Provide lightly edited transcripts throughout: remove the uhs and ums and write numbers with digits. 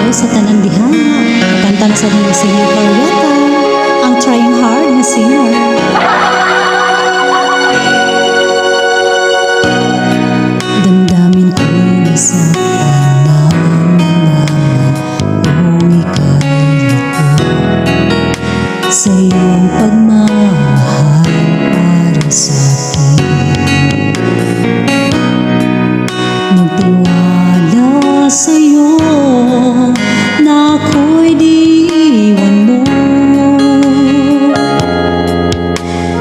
kayo sa tanan diha. Kanta na sa mga singer Koreata, ang trying hard na singer. Damdamin ko'y nasaktan na nalaman kung ika'y ito sa iyong pagmamahal para sa akin. Magtiwala sa'yo na ako'y di iwan mo.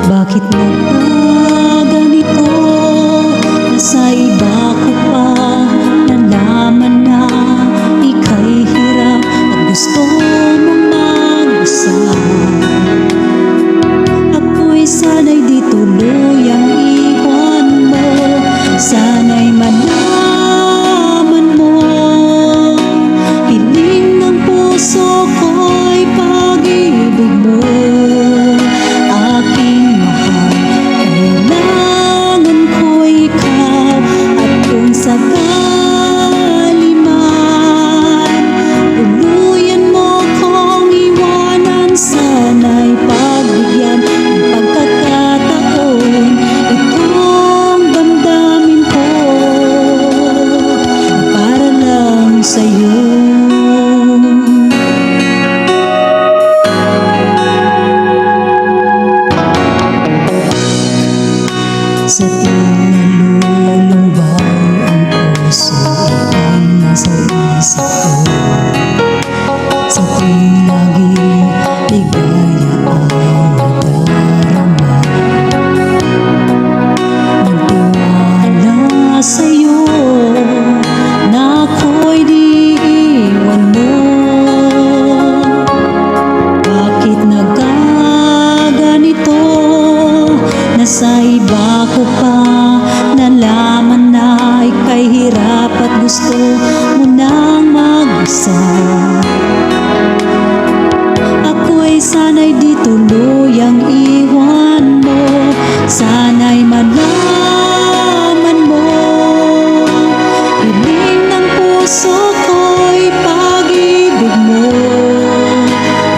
Bakit nagkaganito? Nasa iba ko pa nalaman na ika'y hirap at gusto mong mag-isa. Ako'y sana'y di tuluyang iwan mo. Sana'y malaman mo, hiling ng puso ko'y pag-ibig mo. Aking mahal, kailangan ko'y ikaw. At kung sakali man tuluyan mo kong iwanan, sana'y pagbigyan ng pagkakataon itong damdamin ko na para lang sa'yo. Sa tuwing nalulumbay ang puso, ika'y nasa isip ko. Sa tuwing laging ligaya ang nadarama, nagtiwala sa'yo na ako'y di iwan mo. Bakit nagkaganito? Nasa iba ko pa nalaman na ika'y hirap at gusto mo nang mag-isa. Ako'y sana'y di tuluyang iwan mo. Sana'y malaman mo, hiling ng puso ko'y pag-ibig mo.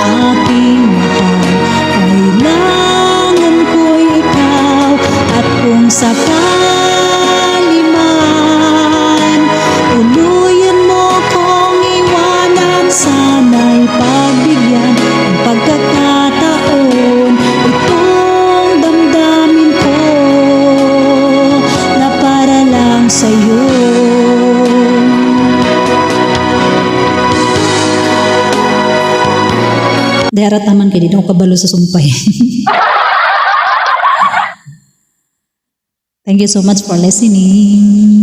Aking mahal, kailangan ko'y ikaw. At kung sakali man tuluyan mo kong iwanan, sana'y pagbigyan ng pagkakataon itong damdamin ko na para lang sa'yo. Darat naman kayo, di na ako kabalo sa sumpay. Thank you so much for listening.